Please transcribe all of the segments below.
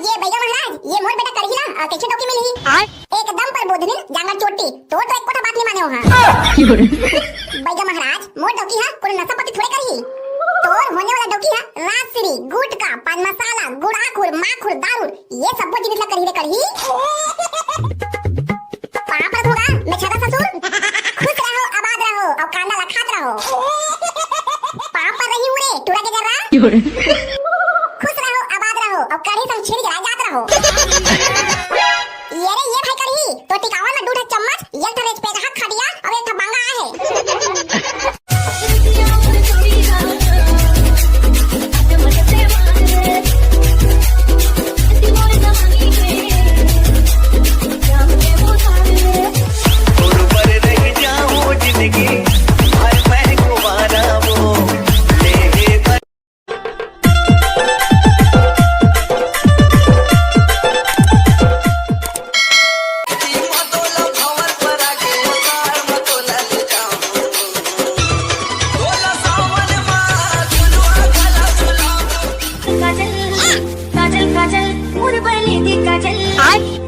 ये भैया महाराज ये मोर बेटा करही ना कैसे डोकी मिलही एकदम पर बोधनी जांगर चोटी तो एक कोठा बात नहीं माने हो हां भैया महाराज मोर डोकी हा कोन नशा पति थोड़े करही तोर होने वाला डोकी हा रासरी गुटका पान मसाला गुड़ाखुर माखुर दारू ये सब जिनिस ला करही रे करही पाप होगा मैं छदा ससुर खुश रहो आबाद रहो और कांदा ला खात रहो पाप रही उड़े टूरा के जरा खुश रहो आबाद रहो और कढ़ी संग छिड़ जरा जात रहो ये रे ये भाई कढ़ी तो टिकावा में दूध चम्मच एक थरेज पे हाथ खा दिया और एक बांगा है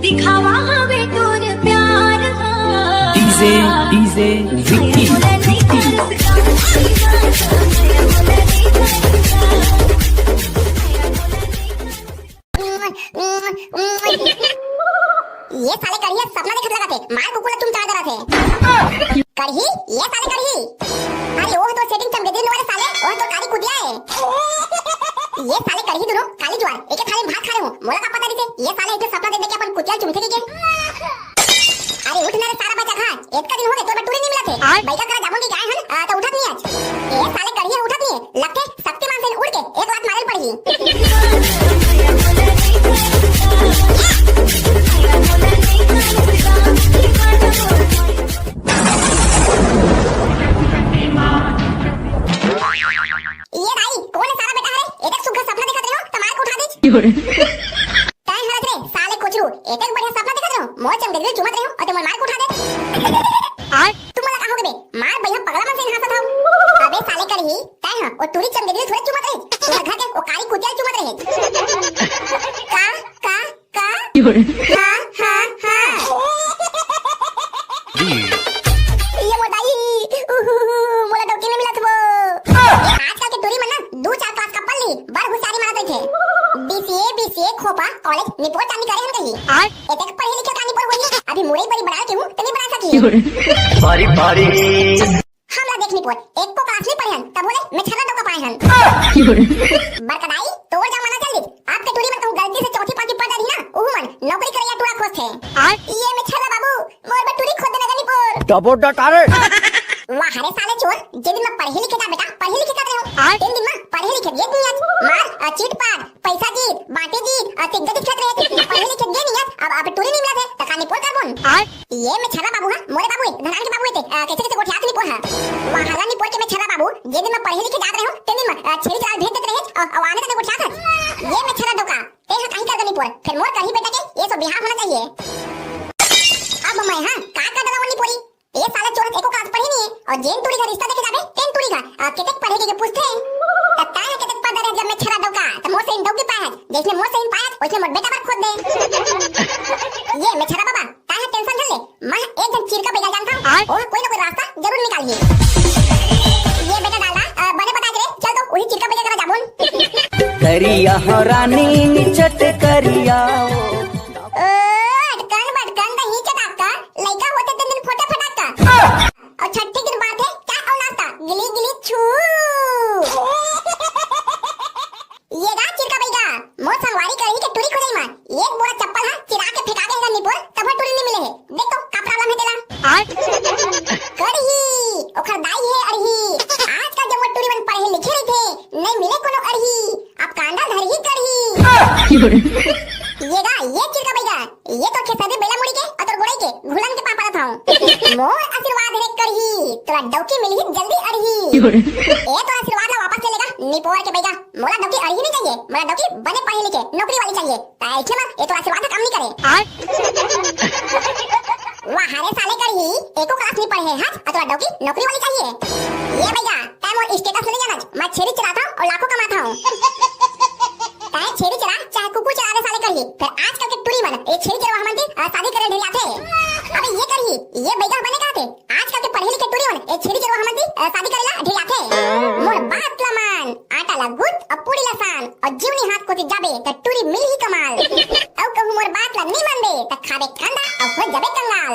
दिखावा हमें तोर प्यार डीजे विक्की ये साले कढ़ी सपना देखत लगा थे मार कुकुला तुम चाह रहा थे कढ़ी ये साले कढ़ी अरे वो तो सेटिंग चमके दिन वाले साले वो तो काली कुदिया है ये साले कढ़ी दोनों काली ज्वार एक थाली में भात खा रहे हो मोला का पता नहीं थे ये साले एक सपना देख के अपन कुतिया चुमथे के अरे उठ ना रे सारा बच्चा खा एक का दिन हो गए तो टूरी नहीं मिला थे भाई का करा जामुन की गाय हन तो उठत नहीं आज ये साले कढ़ी उठत नहीं लगते शक्तिमान से उड़ के एक बात मारल पड़ी ये भाई कौन है सारा बेटा है एक सुग्घर सपना देखत रहे हो तमार को उठा दे ताई हरत रे साले कोचरू एक बढ़िया सपना देखत रहे हो मोर चमके दिल चुमत रहे हो और तुम मार को उठा दे तुम मला कहोगे बे मार भैया पगला मन से हंसत हो अबे साले करही ताई हां और टूरी चमके दिल थोड़े चुमत रहे तू घर के ओ काली कुतिया चुमत रहे का हां ये मोदाई मोला डोकी में मिला तो आजकल के टूरी मन ना 2-4 क्लास का पल्ली बर हुशारी मारत थे बीसीए खोपा कॉलेज निपोर चांदी करे हम कही एतक पढ़े लिखे का निपोर होई अभी मुरई बड़ी बना के हूं तनी बना सकी बारी हमला देख निपोर एक को क्लास में पढ़े हन तब बोले मैं छला डोका पाए हन बरकदाई तोड़ जा मना जल्दी आपके टूरी में कहूं गलती से चौथी पांचवी पढ़ रही ना ओहू मन नौकरी करिया टूरा खोस थे ये मैं छला बाबू मोर बटूरी खोद देना निपोर डबो डटारे वाह रे साले चोर जे दिन में पढ़े लिखे था बेटा पढ़े लिखे कर रहे हो तीन दिन में पढ़े लिखे ये दुनिया मार चीट पार पैसा जीत बाटे जीत तिग्गा दिखत रहे थे पढ़े लिखे ये नहीं अब टूरी नहीं मिला थे तकानी पोर कर बोन ये मैं छला बाबू हां मोरे बाबू धनान के बाबू थे कैसे गोठिया नहीं पोर हां वाह हला नहीं पोर के मैं छला बाबू जे दिन में पढ़े लिखे जात रहे हो तीन दिन में छेड़ी चाल भेज देते रहे और आने तक गोठिया था ये मैं छला डोका ते हां कहीं कर नहीं पोर फिर मोर कहीं बेटा के ये सब बिहार होना चाहिए अब मैं हां का कर दवा नहीं पोरी ये साले चोर एको क्लास पढ़ी नहीं है और जेन टूरी का रिश्ता देखे जाबे तेन टूरी का केतक पढ़ेगे के पूछते हैं तत्ता है केतक पढ़ रहे जब मैं छरा डोका तो मोर से इन डोकी पाया जैसे मोर से इन पाया वैसे मोर बेटा पर खोद दे ये मैं छरा बाबा काहे टेंशन ले मैं एक जन चीर का बेजा जानता हूं और कोई ना कोई रास्ता जरूर निकालिए ये बेटा डाला बने बता दे चल तो वही चीर का बेजा करा जाबुन करिया हो रानी चट करिया और छठी की बात है क्या और नाश्ता गिली गिली छू ये गा चिरका बैगा मोर संगवारी करी के टूरी खोजई मां एक बोरा चप्पल हां चिरा के फेंका देगा निपोर तब टूरी नहीं मिले है देख तो का प्रॉब्लम है तेरा करही ओखर दाई है अरही आज का जब टूरी मन पढ़े लिखे रहे थे नहीं मिले कोनो अरही अब कांडा धरही करही ये गा ये चिरका बैगा ये तो खेत बेला मुड़ी के अतर गोड़ई के घुलन के पापा था मोर आशीर्वाद रे करही तोरा डौकी मिलही जल्दी अरही ए तो आशीर्वाद ला वापस चलेगा निपोर के बेगा मोला डौकी अरही नहीं चाहिए मोला डौकी बने पढ़े लिखे नौकरी वाली चाहिए ऐसे में ये तो आशीर्वाद का काम नहीं करे वाह रे साले करही एको क्लास नहीं पढ़े हां तोरा डौकी नौकरी वाली चाहिए ये बेगा तै मोर स्टेटस ले जाना मैं छेड़ी चलाता हूं और लाखों कमाता हूं तै छेड़ी चला चाहे कुकुर चला रे साले करही की फिर आजकल के टूरी मन ए छेरी के हमन शादी करे ढेरी आथे। अबे ये करही ये बैगा बने काथे आजकल के पढ़े लिखे टूरी मन ए छेरी के हमन शादी करेला ढेरी आथे। मोर बात ला मान आटा ला गुद और पूरी ला सान और जीवनी हाथ को जाबे त टूरी मिल ही कमाल। औ कहूं मोर बात ला नी मानबे त खाबे कांदा और हो जाबे कंगाल।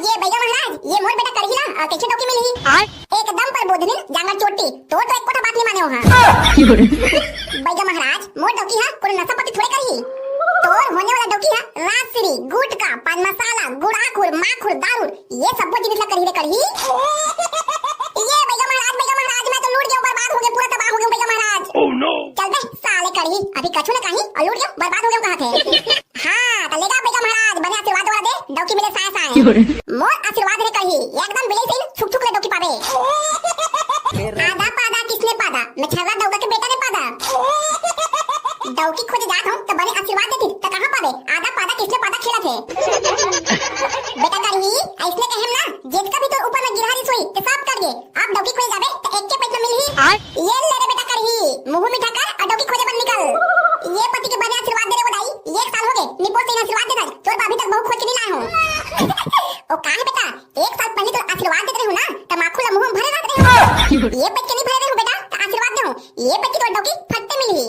ये बैगा महाराज ये मोर बेटा करही ला कैसे डोकी मिलही एकदम पर बोधनी जांगर चोटी तो एक कोठा बात नहीं माने हो हां। बैगा महाराज मोर डोकी हा कोई नशा पति थोड़े करही तोर होने वाला डोकी है रासरी गुटका पान मसाला गुड़ाखुर माखुर दारू ये सब जिनिस ला करही रे करही। ये बैगा महाराज मैं तो लूट गया बर्बाद हो गया पूरा तबाह हो गया बैगा महाराज। Oh no! चल बे साले करही अभी कछु ना कहीं और लूट गया बर्बाद हो गया कहां थे। हां तो लेगा बैगा महाराज बने आशीर्वाद वाला दे डोकी मिले साए साए मोर आशीर्वाद रे करही एकदम बिले से छुक छुक ले डोकी पावे। आधा पादा किसने पादा मैं छर्रा दौगा के बेटा ने पादा डौकी खोजे जात हूं तो बने आशीर्वाद देती तो कहां पावे आधा पादा किसने पादा खेला थे। बेटा करही ऐसने कहेम ना जेद का भी तो ऊपर में गिरहारी सोई ते सब कर गे आप डौकी खोजे जाबे तो एक के पेट में मिलही। ये ले रे बेटा करही मुंह मीठा कर और डौकी खोजे बन निकल। ये पति के बने आशीर्वाद दे रे बधाई 1 साल हो गए निपोर से आशीर्वाद देता तोर भाभी तक बहुत खोज के नहीं लाए हूं। ओ काहे बेटा 1 साल पहले तो आशीर्वाद देते रहो ना त माखू ला मुंह में भरे रहते रहो ये पेट के नहीं भरे रहो बेटा तो आशीर्वाद दे ये पेट की तो डौकी फटते मिलही।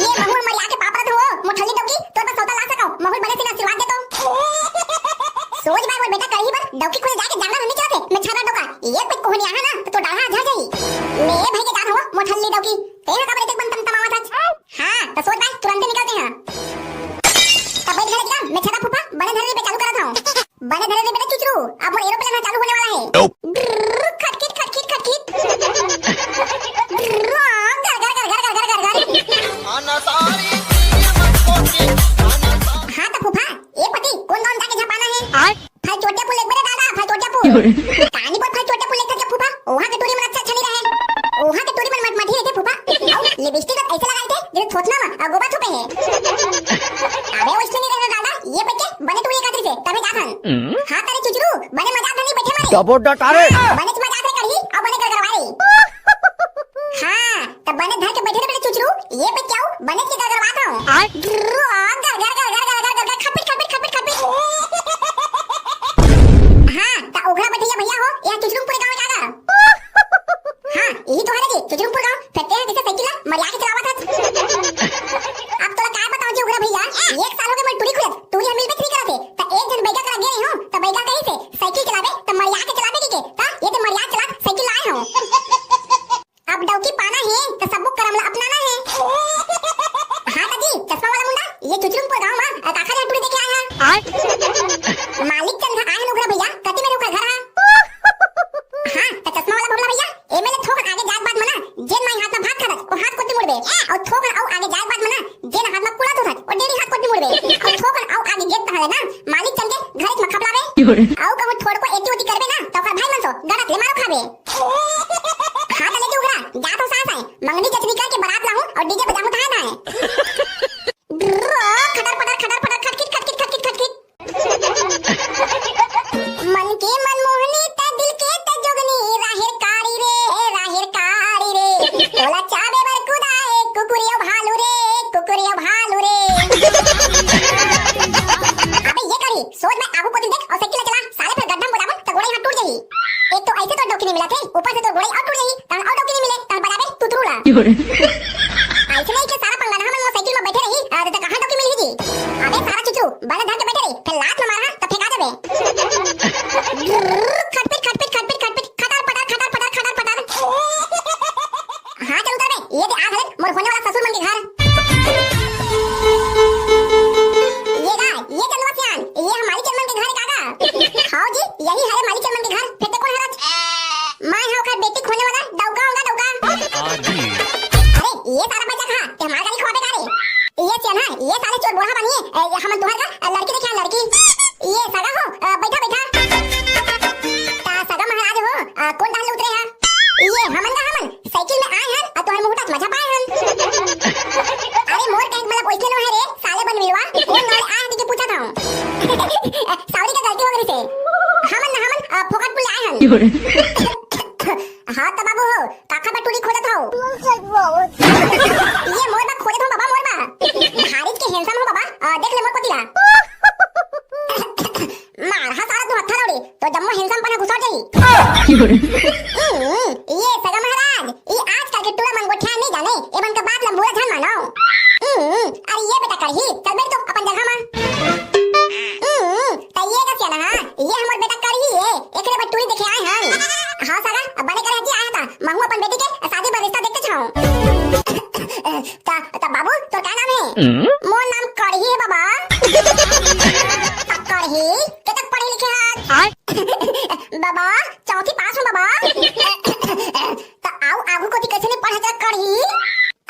ये महुर मरिया के पापा तो हो मुठल्ली डौकी तो बस सौदा ला सको महुर बने से आशीर्वाद दे तो सोच बार वो बेटा करही पर डौकी खोजे जाके जांगर नहीं चलते मैं छाना डोका ये पेट कोहनी आहा ना तो डाहा झड़ जाई मैं भाई के जान हो मुठल्ली डौकी तेरा का बड़े बन तमावा था। हां तो सोच बार तुरंत निकलते हैं तब बैठ गया मैं छाना फूफा बने धरे पे चालू करा था बने धरे बेटा चुचरू अब वो एरोप्लेन चालू होने वाला है। खटखट खटखट खटखट आना सारी हाँ तो फूफा ये पति कौन कौन जाके झपाना है फल छोटे पुल एक बड़े दादा फल छोटे पुल कहानी बोल फल छोटे पुल लेकर के फूफा वहां के टूरी मन अच्छा नहीं रहे वहां के टूरी मन मठी रहते फूफा और लिपस्टिक ऐसे लगाए थे जैसे थोथना में गोबा छुपे है। अबे वो इसलिए नहीं रहना दादा ये बच्चे बने टूरी कातरी से तबे जाथन। हां तेरे चुचरू बने मजाक नहीं बैठे मारे जबरदस्त अरे बने मजाक रे करही और बने कर करवाई। हां तब बने धर के बैठे रे चुचरू ये पे क्या बने के करवाता हूं घर घर घर घर घर घर घर खपिट खपिट खपिट खपिट। हां त ओघरा बैठिया भैया हो यहां चुचरूपुर गांव का हां यही तो है जी चुचरूपुर गांव फटे है जैसे साइकिल मरिया के चलावा था। अब तो काय बताओ जी ओघरा भैया 1 साल हो गए मैं टूरी खुद टूरी हम मिल में फ्री कराते त एक दिन बैगा करा गए हो त बैगा कहीं से साइकिल चलावे त मरिया के चलावे के ता ये तो मरिया चला साइकिल लाए हो अब डौकी पाना है तो सबको करमला अपनाना है। हां जी चश्मा वाला मुंडा ये चुचरूपुर गांव में काका टूरी देखे आया है मालिक चंद आए हैं ओघरा भैया कति में ओकर घर है। हां तो चश्मा वाला भोला भैया एमएलए थोक आगे जात बात मना जेन माई हाथ में भात खादत और हाथ कोटी मुड़बे और थोक और आगे जात बात मना जेन हाथ में कुला होत और डेरी हाथ कोटी मुड़बे और थोक और आगे गेट तहले ना मालिक चंद के घर में खपलावे औ कहू थोड़ को एटी ओटी करबे ना तो ओकर भाई मन सो गड़त ले मारो खाबे। हां तो लेके ओघरा जात हो सास है मंगनी चचनी करके बारात लाऊं और डीजे बजाऊं था ना खटर पटर खटर पटर खटखट खटखट खटखट खटखट मन के मनमोहनी त दिल के त जोगनी राहिर कारी रे तोला चाबे बर कुदाए कुकुरियो भालू रे अबे ये करी सोच में आगू पोती देख और साइकिल चला साले फिर गड्ढा में बुलावन त गोड़े हाथ टूट जाई एक तो ऐसे तो डोकी नहीं मिला थे ऊपर से तो गोड़े और टूट जाई तन और डोकी नहीं मिले तन बराबर तुतरूला ऐसे नहीं के सारा पंगा ना हम साइकिल में बैठे रही तो कहां डोकी मिली जी। अबे सारा चुचू बने धर के बैठे रही फिर लात में मारा तो फेंका देबे खटपिट खटपिट खटपिट खटपिट खटर पटर खटर पटर हां चल उतर बे ये दे आ घर मोर होने वाला ससुर मन के घर ये गा ये चंदवा सियान ये हमारी चंदन के घर काका हां जी यही है हमारी चंदन के घर फिर ते कौन है मैं हां का बेटी खोने वाला डौगा होगा डौगा अरे ये सारा पैसा कहां ते हमारा गाड़ी खवाबे का रे ये चल हां ये साले चोर बोहा बनिए हम तुम्हारा लड़की देखे लड़की ये सगा हो बैठा बैठा ता सगा महाराज हो कौन डाल उतरे हैं ये हमन साइकिल में आए हैं और तोहर मुहटा मजा पाए हैं। अरे मोर कहीं मतलब ओइके नो है रे साले बन मिलवा कौन नाल आ के पूछा था सॉरी का गलती हो गई से हमन फोकट पुल आए हैं। हां त बाबू काका बटूरी खोदत हो ये मोर बा खोदत हो बाबा मोर बा हारिज के ये सगा महाराज ये आजकल के टूड़ा मंगोठिया नहीं जाने ये बन का बात लंबूरा धन मानो अरे ये बेटा करही चल बैठ तो अपन जगह में तो ये का क्या ना ये हमर बेटा करही है एकरे बटूरी देखे आए हम हां सगा बने करे जी आया था महू अपन बेटी के शादी पर रिश्ता देखते छाऊं ता बाबू तो क्या नाम है मोर नाम करही है बाबा करही कितने पढ़े लिखे हैं बाबा चौथी पास हूँ बाबा तो आओ आगू को कैसे नहीं पढ़ा जा करही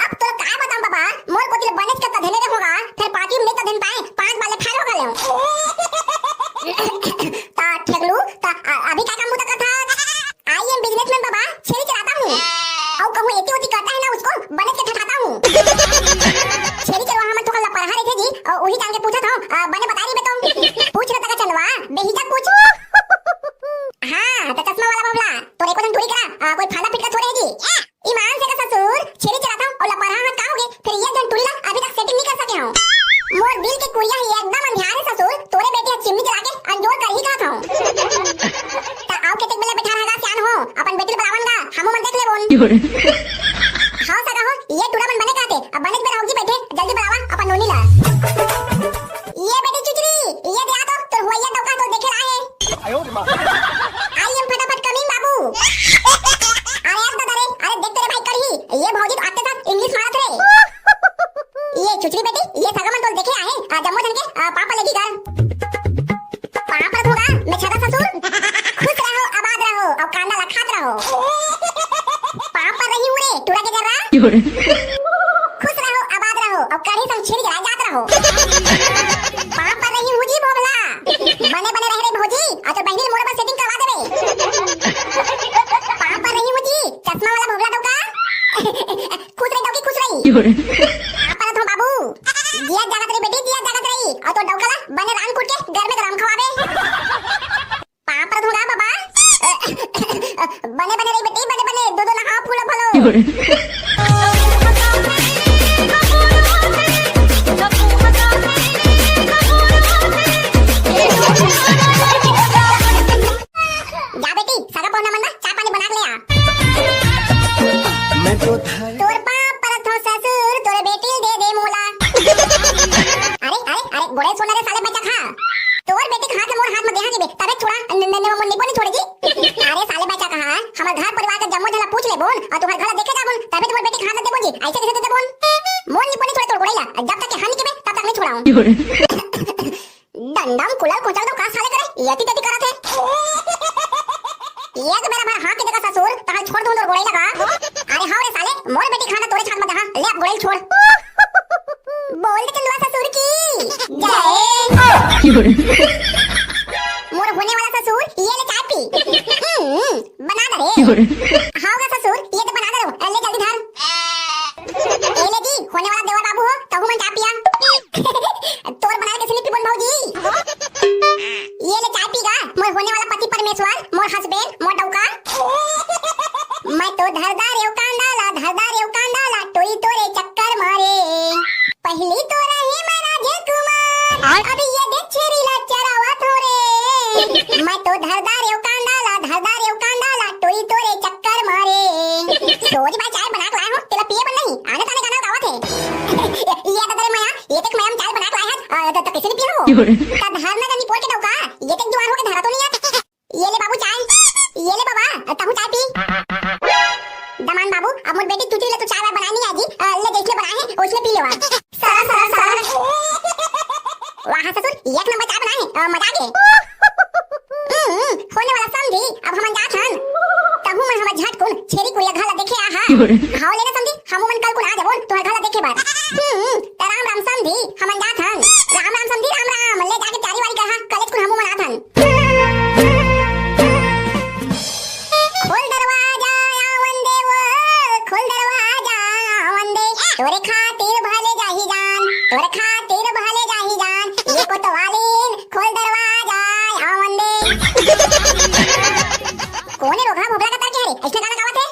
अब तो काय बताऊं बाबा मोर को तिल बनेच का धने रे होगा फिर पार्टी में तो धन पाए 5 वाले फेल हो गए ता ठगलू ता अभी क्या काम होता था आई एम बिजनेसमैन बाबा छेरी चलाता हूँ और कहूँ एती ओती करता है ना उसको बनेच के ठठाता हूँ छेरी चलवा हम तो कल पढ़ा रहे थे जी और वही जान के पूछा था बने बता रही बेटो पूछ रहा था चलवा बेहिजा पूछ हाँ तो चश्मा वाला बाबला तोरे को थोड़ी करा कोई फाला फिटका थोड़े है जी ईमान से का ससुर छेरी चलाता हूं और लपरहा हाथ का होगे फिर ये जन टुल्ला अभी तक सेटिंग नहीं कर सके हूं मोर दिल के कुड़िया ही एकदम अंधार है ससुर तोरे बेटे चिमनी जला के अंजोर कर ही कहा था ता आओ के तक बेला बैठा रहेगा सियान हो अपन बेटी बुलावनगा हमो मन देख ले बोन हां सगा हो ये टुड़ा मन बने कहते अब बने में रहोगी बैठे जल्दी बुलावा अपन नोनी ला ये बेटी चुचरी ये दे आ तो हुआ ये डोका तो देखे रहा है आई एम फटाफट कमिंग बाबू अरे यार दादा रे अरे देख तेरे भाई करही ये भौजी तो आते साथ इंग्लिश मारत रे ये चुचरी बेटी ये सगा मन तो देखे आए जम्मू धन के पापा लगी घर पापा होगा मैं छदा ससुर खुश रहो आबाद रहो और कांदा लखात रहो पापा रही हूं रे टुड़ा के जरा खुश रहो आबाद रहो और कढ़ी संग छेरी जला जात रहो पापा रही हूं जी बोबला बने बने रह रे भौजी और तो बहनी मोर पर सेटिंग करवा देबे पापा रही हूं जी चश्मा वाला भोगला डोका खुश रही डोकी खुश रही पापा तो बाबू दिया जागत रे बेटी दिया जागत रही और तो डोकला बने रान कुट के घर में गरम खवावे पापा धोगा बाबा बने बने रही बेटी बने बने दो ना हाफ फूल फलो जा बेटी सगा पौना मन चाय पानी बना ले आ मैं तो तोर पाप पर थो ससुर तोरे बेटी दे दे मोला अरे गोड़े सोना रे साले बच्चा खा तोर बेटी खा के मोर हाथ में देहा के बे तबे छोड़ा नन्ने मोर निको नहीं छोड़ेगी अरे साले बच्चा कहा हमर घर परिवार का जम्मो जला पूछ ले बोन और तुम्हारे घर देखे जा बोन तबे तुम्हारी बेटी खा दे बोन जी ऐसे कैसे दे बोन मोर निको नहीं छोड़े तोर गोड़ेला जब तक के हानि के बे तब तक नहीं छोड़ाऊं डंडम कुलर कोचल दो का साले करे यति तति करत है ये तो मेरा भाई हाथ के जगह ससुर तहां छोड़ दूं गोड़े लगा अरे हां रे साले मोर बेटी खाना तोरे छान में दहा ले अब गोड़े छोड़ बोल दे चंदवा ससुर की जय मोर होने वाला ससुर ये ले चाय पी बना दे रे हां गा ससुर ये तो बना दे रो ले जल्दी धर ए ले जी होने वाला देवा बाबू हो तहु मन चाय पिया तोर बना के स्लिप बोल भौजी ये ले चाय पीगा मोर होने वाला पति परमेश्वर मोर हस्बैंड मोर डौका मैं तो धरदार एव कांडाला टोई तोरे चक्कर मारे पहली तो रही मैं राजे कुमार अभी ये देख छेरी ला चरावा थोरे मैं तो धरदार एव कांडाला टोई तोरे चक्कर मारे सोच मैं चाय बना के लाया हूं तेरा पिए बन नहीं आने ताने गाना गावत है ये तो तेरे माया ये तक मैं चाय बना के लाया है तो कैसे नहीं पिया हो का धरना गनी पोल के डौका ये तक जुआन हो के धरा तो नहीं है ये ले बाबू चाय ये ले बाबा तहु चाय पी दमान बाबू अब मोर बेटी तुझे ले तो चाय बनानी आजी ले देख ले बनाए है उसने पी लेवा सरा वाह ससुर एक नंबर चाय बनाए मजा के होने वाला समझी अब हम जात हन तहु मन हम झटकुन छेरी कुड़िया घाला देखे आहा हां लेना समझी हम मन कल को आ जाबो तोहर घाला देखे बात राम राम समझी हम जात हन राम राम समझी राम राम ले जाके चारी वारी कहा कॉलेज को हम मन आत हन खोल दरवाजा आवन देव खोल दरवाजा आवन दे तोरे खातिर भले जाही जान तोरे खातिर भले जाही जान ये कोतवालीन खोल दरवाजा आवन दे कोने रोगा भोबला का तरके हरे ऐसे गाना गावत है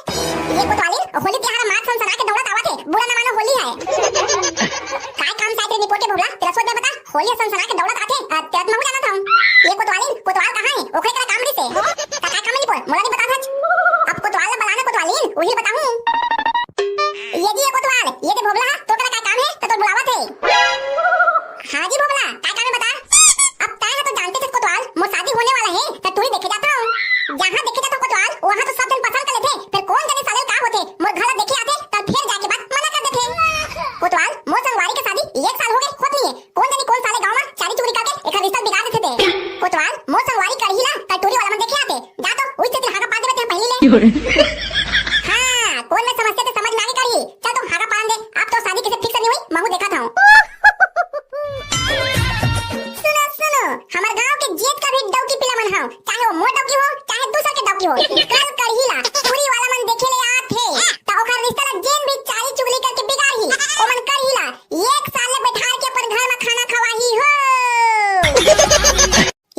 ये कोतवालीन होली तिहार मार सन सना के दौड़त आवत है बुरा ना मानो होली है काय काम साथे निपोट के भोला तेरा सोच में बता होली सनसना के दौड़त आथे तेरा महू जाना था ये कोतवाल कहां है ओखरे करा काम रिसे ता काय काम नहीं पर मोला नहीं बता था अब कोतवाल ने बुलाना कोतवालीन वही बताऊं ये जी ये कोतवाल ये दे भोला तो तेरा काय काम है तो बुलावा थे हां जी भोला काय काम है बता अब ताय है तो जानते थे कोतवाल मो शादी होने वाला है तो तू ही देखे जाता हूं जहां देखे जाता कोतवाल वहां तो सब दिन पसंद कर लेते फिर कौन जाने साले का होते मोर घर देखे आते तब फिर जाके बात मना कर देते कोतवाल मोर संगवारी के शादी 1 साल हो गए खुद नहीं है कौन जाने कौन साले गांव में चारी चोरी करके एक रिश्ता बिगाड़ देते थे कोतवाल मोर संगवारी कर ही ना का टोरी वाला मन देखे आते जा तो उस से हागा पा देते पहले ले हां कौन में समझते थे समझ में आगे करी चल तुम हागा पान दे अब तो शादी कैसे फिक्स नहीं हुई महू देखा था सुनो हमार गांव के जेठ का भी डौकी पिला मन हां चाहे वो मोर डौकी हो चाहे दूसरा के डौकी हो कल कर ही ला टोरी वाला मन देखे ले आथे ता ओकर रिश्ता ला जेन भी चारी चुगली करके बिगाड़ ही ओ मन कर ही ला 1 साल ले बैठा के अपन घर में खाना खवाही हो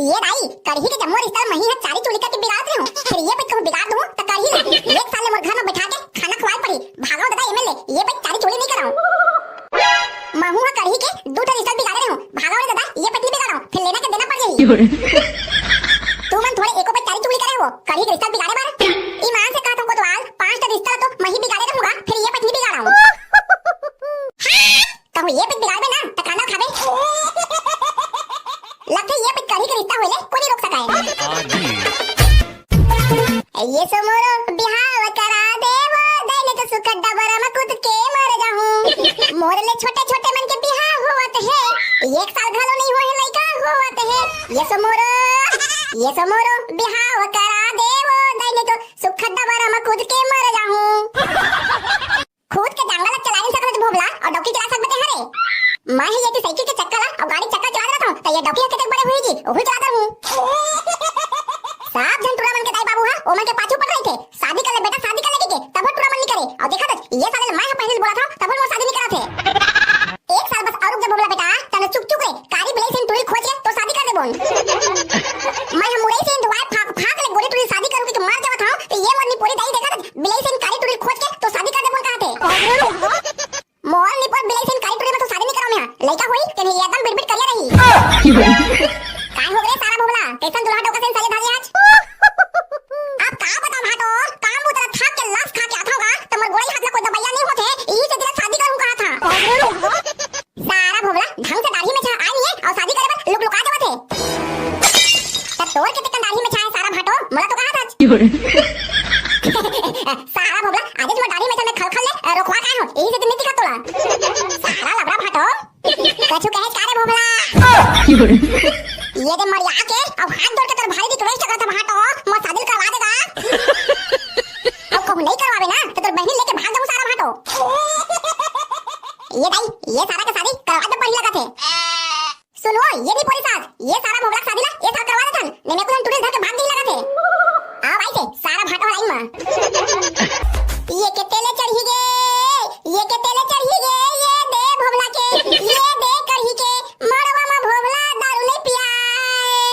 ये भाई करही के जम्मो रिश्ता मही है चारी चुगली करके बिगाड़ रहे हो फिर ये पे कहूं बिगाड़ दूं तो कर ही ला 1 साल ले मोर घर में बैठा के खाना खवाई पड़ी भागो दादा एमएलए ये पे चारी चुगली नहीं कराऊं महू है करही के दूसरा रिश्ता बिगाड़ रहे हो भागो दादा ये पे नहीं बिगाड़ो फिर लेना के देना पड़ जाई तू मन थोड़े एको पे चारी चुगली करे हो करही के रिश्ता बिगाड़े बार ईमान से कहता हूं कोतवाल 5 टा रिश्ता तो मही बिगाड़े रहूंगा फिर ये पे नहीं बिगाड़ाऊं कहूं ये पे बिगाड़बे ना त खाना खाबे लगता है ये पे करही के रिश्ता होले कोई नहीं रोक सका है ये समोरो बिहाव करा देवो दैने तो सुख डबरा में कूद के मर जाऊं मोरले छोटे छोटे मन के बिहाव होवत है 1 साल घलो नहीं होए लइका होवत है ये समोरो बिहाव करा देवो दैने तो सुख डबरा में कूद के मर जाऊं खुद के जंगल चला नहीं सकत भोबला और डौकी चला सकते हरे मैं ही ये कि साइकिल के चक्का ला और गाड़ी चक्का चला रहा था तो ये डौकी के बड़े हुई जी ओही चलाता हूं साहब जन टूरा मन के दाई बाबू हां ओ मन के पाछू पड़ रहे थे शादी कर ले बेटा शादी कर ले के तब टूरा मन नहीं करे और देखा तो ये साले मैं पहले बोला था तब वो शादी नहीं करा थे 1 साल बस और रुक जा भोबला बेटा तने चुप चुप रे कारी बिलाई से टूरी खोज के तो शादी कर दे बोन मैं हम मुड़े से दुआ फाक फाक ले गोरी टूरी शादी करूंगी तो मर जावा था तो ये मोरनी पूरी दाई देखा बिलाई से कारी टूरी खोज के तो शादी कर दे बोन कहा थे मोर नी पर बिलाई से कारी टूरी में तो शादी नहीं कराऊं मैं लइका होई तने एकदम बिड़बिड़ करिया रही काय हो गए सारा भोबला कैसन दुल्हा डोका से साले भाजी आज अब का बताऊं हाटो काम उतरा थाक के लाश खा के आता होगा तो मोर गोड़ी हाथ में कोई दबाइया नहीं होते यही से तेरा शादी करूं कहा था सारा भोबला ढंग से दाढ़ी में छा आई नहीं है और शादी करे बस लोग लुका जावत है तब तोड़ के तक दाढ़ी में छा है सारा भाटो मोला तो कहा था सारा भोबला आज जो दाढ़ी में छा मैं खलखल ले रोकवा का हो यही से नहीं दिखा तोला सारा लबड़ा भाटो कछु कहे का रे भोबला ये दे मरिया के अब हाथ जोड़ के तेरे भाई रिक्वेस्ट करता भाटो मैं शादी करवा देगा अब कहूं नहीं करवावे ना तो तेरे बहन लेके भाग जाऊं सारा भाटो ये भाई ये सारा का शादी करवा दे पहले लगा थे सुनो ये भी पूरी साथ ये सारा भोगला शादी ला ये साथ करवा देथन ने मेरे को हम टूरिस्ट घर के भाग नहीं लगा थे आ भाई से सारा भाटो लाइन में ये के तेले चढ़ी गे ये के तेले चढ़ी गे ये दे भोगला के ये दे करही के मरवा में भोगला दारू नहीं पियाए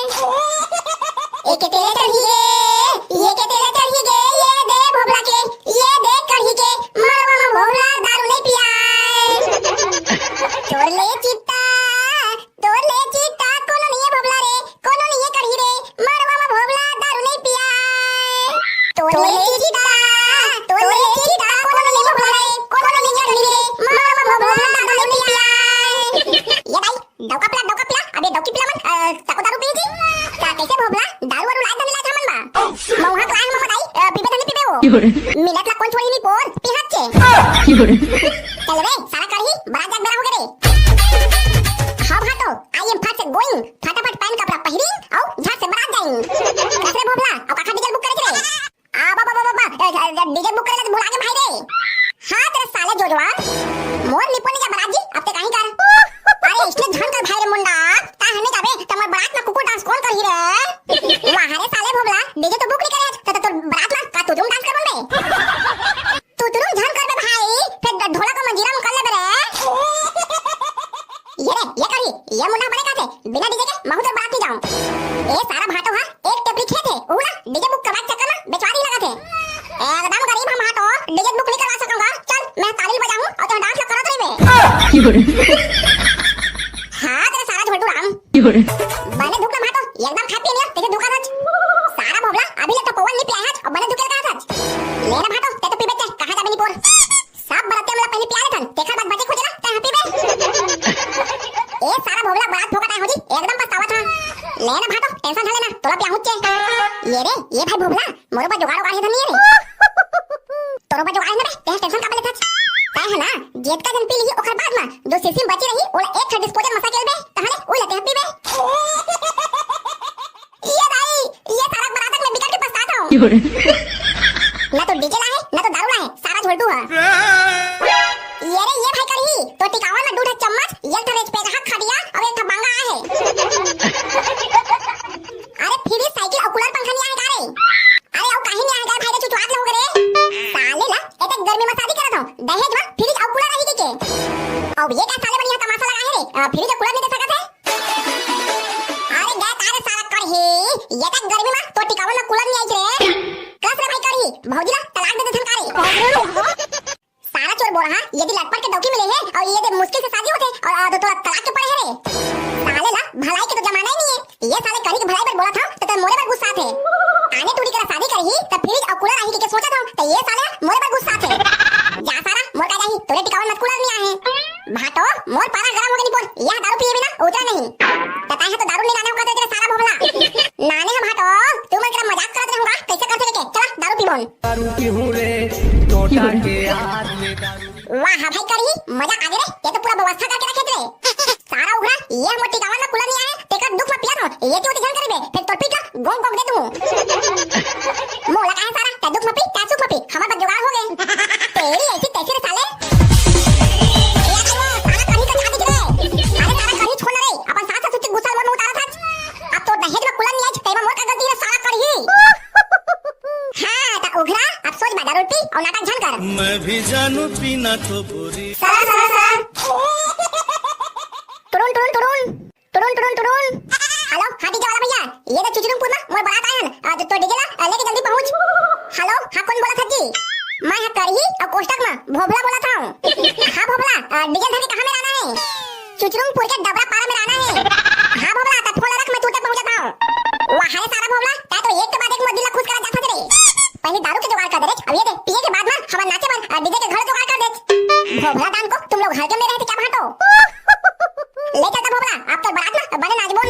ये के तेले चढ़ी गे ये के तेले चढ़ी गे ये दे भोगला के ये दे करही के मरवा में भोगला दारू नहीं पियाए तोड़ ले चिट्टा कोनो नहीं भोगला रे कोनो नहीं करही रे मरवा में भोगला दारू नहीं पियाए तोड़ ले चिट्टा कोनो नहीं भोगला रे कोनो नहीं करही रे मरवा में भोगला दारू नहीं पियाए ये भाई डौका पिला अबे डौकी पिला मन ताको दारू पी जी का कैसे भोगला दारू वारू लाए धने लाए थामन बा मौहा क्लास में बताई पीबे धने पीबे हो मिनट ला कौन छोड़ी नहीं पोर पिहत छे चल रे सारा करही बड़ा जग बड़ा हो गए रे हां भाटो आई एम फास्ट गोइंग फटाफट पैन कपड़ा पहिरी और झट से बारात जाई कसरे भोगला और काका डीजल बुक करे रे आ बाबा डीजल बुक करे तो भुला के भाई रे हां तेरे साले जोजवा मोर निपने जा बारात जी अब ते काहे कर अरे इसने झन कर भाई रे मुंडा ता हने जाबे तमर बारात में कुकुर डांस कौन करही रे वाह रे साले भोगला डीजे तो बुक नहीं करे त तो बारात में का तू तुम डांस कर बे तू तुम झन कर बे भाई फिर ढोला को मंजीरा में कर ले रे ये करी ये मुंडा बने का थे बिना डीजे के महू तो बारात नहीं जाऊं ए सारा भाटो हां एक टेपरी खेत है ओला डीजे बुक करवा चक्कर में बेचवारी लगा थे एकदम गरीब हम हाटो डीजे बुक नहीं करवा सकूंगा चल मैं ताली बजाऊं और तो डांस करत रही मैं बने धुकला मातो एकदम खा पी लिया तेरे धुका सच सारा भोबला अभी तक तो पवन नहीं पिया है और बने धुके का सच लेना भातो ते तो पीबे कहां जाबे नी पोर सब बराते मला पहले प्यारे थन तेखा बाद बचे खोजेला ते पीबे ए सारा भोबला बात ठोकता हो जी एकदम पछतावा था लेना भातो टेंशन ना लेना तोरा प्या हुच्चे ये भाई भोबला मोर पर जुगाड़ है धनी रे तोरा पर जुगाड़ ना ते टेंशन का लेता है ना जेत का जन पी ली ओकर बाद में दो सीसी बची रही ओला एक था डिस्पोजल मसाकेल बे तहले ओ लेते हपी बे ये भाई ये सारा बरातक में बिगड़ के पछताता हूं ना तो डीजे ला है ना तो दारू ला है सारा झोलटू है ये रे ये भाई करही तो टिकावा में दूध चम्मच एक था रेच पे हाथ खा दिया और एक था बांगा है अरे फिर साइकिल और कूलर पंखा नहीं आएगा रे अरे और कहीं नहीं आएगा भाई रे चुचवात लोग रे साले ला एतक गर्मी में शादी करत हूं दहेज में फ्रिज और कूलर रही के अब ये क्या साले बढ़िया तमाशा लगा है रे फ्रिज और कूलर नहीं दे सकत है अरे गा तारे सारा करही ये तक गर्मी में तो टिकावा में कूलर नहीं आई रे कस रे भाई करही भौजीला तलाक दे दे धनकारी सारा चोर बोल हां यदि लटपट के डौकी मिले है और ये दे मुश्किल से शादी होते और तो तलाक के पड़े है रे साले ला भलाई के तो जमाना ही नहीं है ये साले करी के भलाई पर बोला था तो मोरे पर गुस्सा थे आने टूटी कर शादी करही तो फ्रिज और कूलर आई के सोचा था तो ये साले मोरे पर गुस्सा थे जा सारा मोर का जाही तोरे टिकावन मत कूलर नहीं आए भाटो मोर पारा गरम हो गई बोल यह दारू पिए बिना उतरा नहीं पता है तो दारू नहीं लाने होगा तो तेरे सारा भोगला नाने है भाटो तू मन का मजाक करत रहूंगा कैसे कर सके चला दारू पीबोन दारू पीहूं रे टोटा के हाथ में दारू वाह भाई करी मजा आ गया रे ये तो पूरा व्यवस्था करके रखे रे सारा उघरा ये मोटी टिकावन में कूलर नहीं आए तेकर दुख में पिया नो ये क्यों ध्यान करिबे फिर तोर पीका गोंग गोंग दे दूं मोला काहे सारा ते दुख में पी ते सुख में पी हमार पर जुगाड़ हो गए तेरी ऐसी तैसी रे साले ये सारा कहीं का शादी करे अरे सारा कहीं छोड़ रे अपन साथ साथ गुस्सा मोर में उतारा था अब तो दहेज में कूलर नहीं आई तेरा मोर का गलती रे सारा करही हां ता उघरा अब सोच बा दारू पी और नाटक झन कर मैं भी जानू पीना तो बुरी सारा तुरुन हेलो हाँ डीजे वाला भैया ये तो चुचुरुमपुर में मोर बारात आया है तो डीजे ला लेके जल्दी पहुंच हेलो हाँ कौन बोला था जी मैं है करही और कोष्टक में भोबला बोला था हाँ भोबला डीजे धनी कहां में रहना है चुचुरुमपुर के डबरा पारा में रहना है हाँ भोबला तब फोन रख मैं तू तक पहुंचता हूं वाह है सारा भोबला ता तो एक के बाद एक दिल खुश करा जाता रे पहले दारू के जुगाड़ कर दे रे अब ये दे पिए के बाद में हम नाचे बन डीजे के घर जुगाड़ कर दे भोबला दान को तुम लोग घर के में रहते क्या भाटो ले चलता भोबला आप तो बारात में बने नाच बोल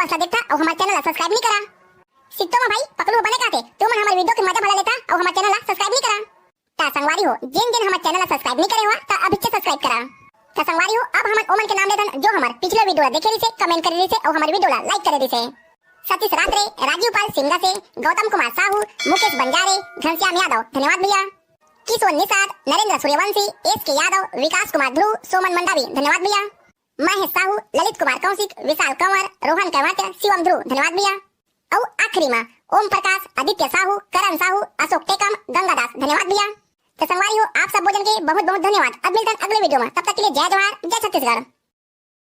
सब्सक्राइब नहीं करा सिक्तो में भाई पकड़ू बने काते तुम हमारे वीडियो के मजा भला लेता और हमारे चैनल सब्सक्राइब नहीं करा ता संगवारी हो जिन दिन हमारे चैनल सब्सक्राइब नहीं करे हो ता अभी से सब्सक्राइब करा ता संगवारी हो अब हम ओमन के नाम लेतन जो हमारे पिछले वीडियो देखे से कमेंट करे से और हमारे वीडियो लाइक करे से सतीश रात्रे राजीव पाल सिंगा से गौतम कुमार साहू मुकेश बंजारे घनश्याम यादव धन्यवाद भैया किशोर निषाद नरेंद्र सूर्यवंशी एस के यादव विकास कुमार ध्रुव सोमन मंडावी धन्यवाद भैया महेश साहू ललित कुमार कौशिक विशाल कंवर रोहन कवाचा शिवम ध्रुव धन्यवाद भैया और आखिरी में ओम प्रकाश आदित्य साहू करण साहू अशोक टेकम गंगादास धन्यवाद भैया तो संगवारी हो आप सब भोजन के बहुत बहुत धन्यवाद अब मिलते हैं अगले वीडियो में तब तक के लिए जय जवाहर जय छत्तीसगढ़।